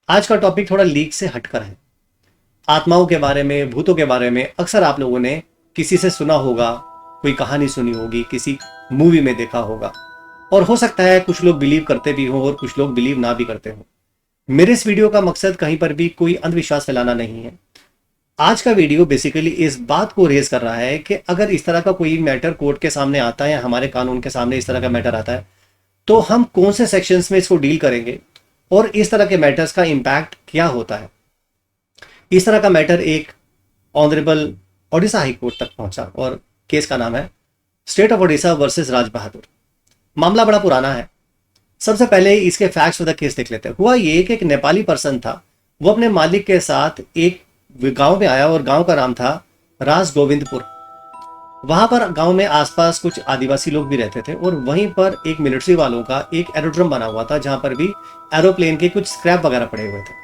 आज का टॉपिक थोड़ा लीक से हटकर है। आत्माओं के बारे में, भूतों के बारे में अक्सर आप लोगों ने किसी से सुना होगा, कोई कहानी सुनी होगी, किसी मूवी में देखा होगा, और हो सकता है कुछ लोग बिलीव करते भी हों और कुछ लोग बिलीव ना भी करते हों। मेरे इस वीडियो का मकसद कहीं पर भी कोई अंधविश्वास फैलाना नहीं है। आज का वीडियो बेसिकली इस बात को रेज कर रहा है कि अगर इस तरह का कोई मैटर कोर्ट के सामने आता है या हमारे कानून के सामने इस तरह का मैटर आता है, तो हम कौन से सेक्शंस में इसको डील करेंगे और इस तरह के मैटर्स का इम्पैक्ट क्या होता है। इस तरह का मैटर एक ऑनरेबल ओडिशा हाई कोर्ट तक पहुंचा और केस का नाम है state of Odisha versus Raj Bahadur. मामला बड़ा पुराना है। सबसे पहले इसके फैक्ट्स ऑफ द केस देख लेते हैं। हुआ ये कि एक नेपाली पर्सन था, वो अपने मालिक के साथ एक गांव में आया और गांव का नाम था राज गोविंदपुर। वहां पर गांव में आसपास कुछ आदिवासी लोग भी रहते थे और वहीं पर एक मिलिट्री वालों का एक एरोड्रम बना हुआ था, जहां पर भी एरोप्लेन के कुछ स्क्रैप वगैरह पड़े हुए थे।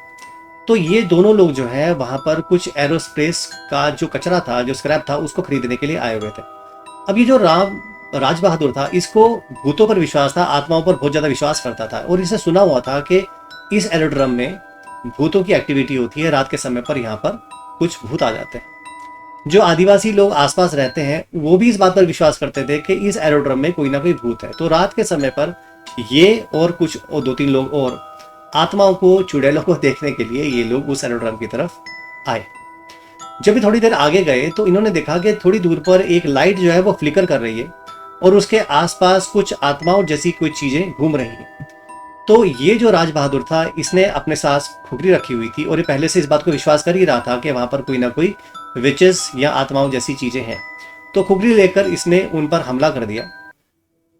तो ये दोनों लोग जो है वहां पर कुछ एरोस्पेस का जो कचरा था, जो स्क्रैप था, उसको खरीदने के लिए आए हुए थे। अब ये जो राज बहादुर था, इसको भूतों पर विश्वास था, आत्माओं पर बहुत ज्यादा विश्वास करता था और इसे सुना हुआ था कि इस एरोड्रम में भूतों की एक्टिविटी होती है। रात के समय पर यहाँ पर कुछ भूत आ जाते हैं। जो आदिवासी लोग आसपास रहते हैं वो भी इस बात पर विश्वास करते थे कि इस एरोड्रम में कोई ना कोई भूत है। तो रात के समय पर ये और कुछ और 2-3 लोग और आत्माओं को, चुड़ैलों को देखने के लिए ये लोग उस एरोड्रम की तरफ आए। जब भी थोड़ी देर आगे गए तो इन्होंने देखा कि थोड़ी दूर पर एक लाइट जो है वो फ्लिकर कर रही है और उसके आसपास कुछ आत्माओं जैसी कुछ चीजें घूम रही हैं। तो ये जो राज बहादुर था, इसने अपने साथ खुगरी रखी हुई थी और ये पहले से इस बात को विश्वास कर ही रहा था कि वहां पर कोई ना कोई विचेस या आत्माओं जैसी चीजें हैं। तो खुगरी लेकर इसने उन पर हमला कर दिया।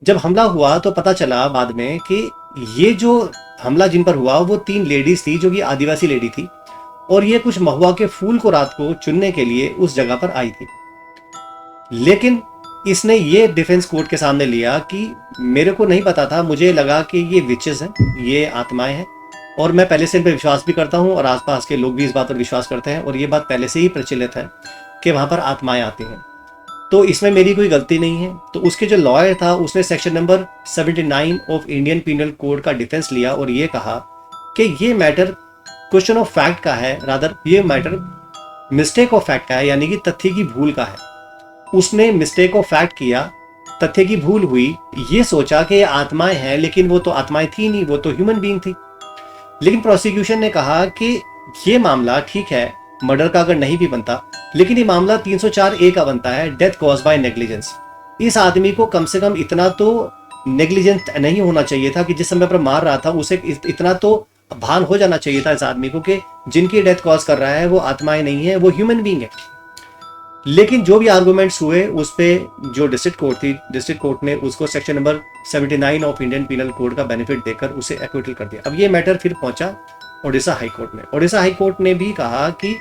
जब हमला हुआ तो पता चला बाद में कि ये जो हमला जिन पर हुआ वो 3 लेडीज थी, जो कि आदिवासी लेडी थी, और ये कुछ महुआ के फूल को रात को चुनने के लिए उस जगह पर आई थी। लेकिन इसने ये डिफेंस कोर्ट के सामने लिया कि मेरे को नहीं पता था, मुझे लगा कि ये विचेस हैं, ये आत्माएं हैं, और मैं पहले से इन पर विश्वास भी करता हूँ और आसपास के लोग भी इस बात पर विश्वास करते हैं और ये बात पहले से ही प्रचलित है कि वहां पर आत्माएं आती हैं, तो इसमें मेरी कोई गलती नहीं है। तो उसके जो लॉयर था उसने section number 79 of Indian penal code का डिफेंस लिया और ये कहा कि ये मैटर क्वेश्चन ऑफ फैक्ट का है, रादर ये मैटर मिस्टेक ऑफ फैक्ट का है, यानी कि तथ्य की भूल का है। उसने मिस्टेक ऑफ फैक्ट किया, तथ्य की भूल हुई, ये सोचा कि ये आत्माएं हैं, लेकिन वो तो आत्माएं थी नहीं, वो तो ह्यूमन बीइंग थी। लेकिन प्रोसिक्यूशन ने कहा कि ये मामला ठीक है, मर्डर का अगर नहीं भी बनता, लेकिन ये मामला 304A का बनता है, डेथ कॉज बाय नेग्लिजेंस। इस आदमी को कम से कम इतना तो नेग्लिजेंट नहीं होना चाहिए था कि जिस समय पर मार रहा था उसे इतना तो भान हो जाना चाहिए था इस आदमी को कि जिनकी डेथ कॉज कर रहा है वो आत्माएं नहीं है, वो ह्यूमन बीइंग है। लेकिन जो भी आर्गूमेंट्स हुए उस पर जो डिस्ट्रिक्ट कोर्ट थी, डिस्ट्रिक्ट कोर्ट ने उसको section number 79 of Indian penal code का बेनिफिट देकर उसे एक्विटल कर दिया। अब ये मैटर फिर पहुंचा ओडिशा हाई कोर्ट में। ओडिशा हाई कोर्ट ने भी कहा कि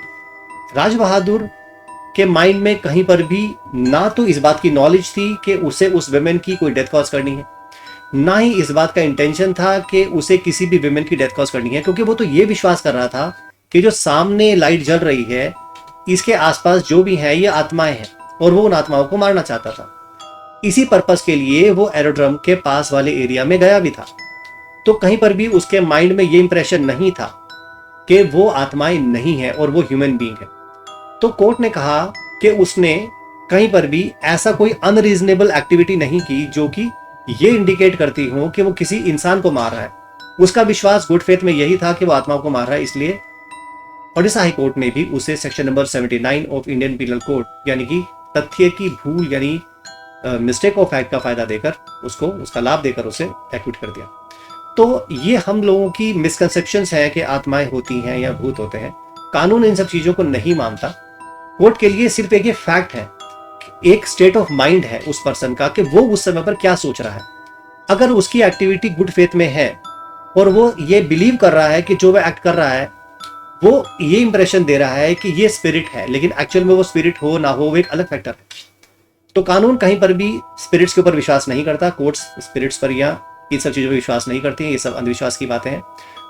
राज बहादुर के माइंड में कहीं पर भी ना तो इस बात की नॉलेज थी कि उसे उस विमेन की कोई डेथ कॉज करनी है, ना ही इस बात का इंटेंशन था कि उसे किसी भी विमेन की डेथ कॉज करनी है, क्योंकि वो तो ये विश्वास कर रहा था कि जो सामने लाइट जल रही है इसके आसपास जो भी है ये आत्माएं हैं और वो उन आत्माओं को मारना चाहता था। इसी पर्पस के लिए वो एरोड्रम के पास वाले एरिया में गया भी था। तो कहीं पर भी उसके माइंड में ये इंप्रेशन नहीं था कि वो आत्माएं नहीं है और वो ह्यूमन बीइंग है। तो कोर्ट ने कहा कि उसने कहीं पर भी ऐसा कोई अनरीजनेबल एक्टिविटी नहीं की जो कि ये इंडिकेट करती हो कि वो किसी इंसान को मार रहा है। उसका विश्वास गुड फेथ में यही था कि वो आत्माओं को मार रहा है, इसलिए ओडिशा हाई कोर्ट ने भी उसे section number 79 of Indian penal code, यानी कि तथ्य की भूल यानी मिस्टेक ऑफ फैक्ट का फायदा देकर उसको उसका लाभ देकर उसे एक्विट कर दिया। तो ये हम लोगों की मिसकंसेप्शंस हैं कि आत्माएं होती हैं या भूत होते हैं। कानून इन सब चीजों को नहीं मानता। कोर्ट के लिए सिर्फ एक फैक्ट है, एक स्टेट ऑफ माइंड है उस पर्सन का कि वो उस समय पर क्या सोच रहा है। अगर उसकी एक्टिविटी गुड फेथ में है और वो ये बिलीव कर रहा है कि जो वो एक्ट कर रहा है वो ये इंप्रेशन दे रहा है कि ये स्पिरिट है, लेकिन एक्चुअल में वो स्पिरिट हो ना हो वो एक अलग फैक्टर है। तो कानून कहीं पर भी स्पिरिट्स के ऊपर विश्वास नहीं करता। कोर्ट्स स्पिरिट्स पर या इन सब चीजों पर विश्वास नहीं करती हैं। ये सब अंधविश्वास की बातें हैं।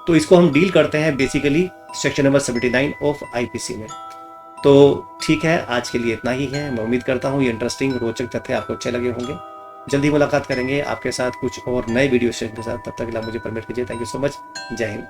तो इसको हम डील करते हैं basically section number 79 of IPC में। तो ठीक है, आज के लिए इतना ही है। मैं उम्मीद करता हूँ ये इंटरेस्टिंग रोचक तथ्य आपको अच्छे लगे होंगे। जल्दी मुलाकात करेंगे आपके साथ कुछ और नए वीडियो सेशन के साथ। तब तक के लिए मुझे परमिट कीजिए। Thank you so much. जय हिंद।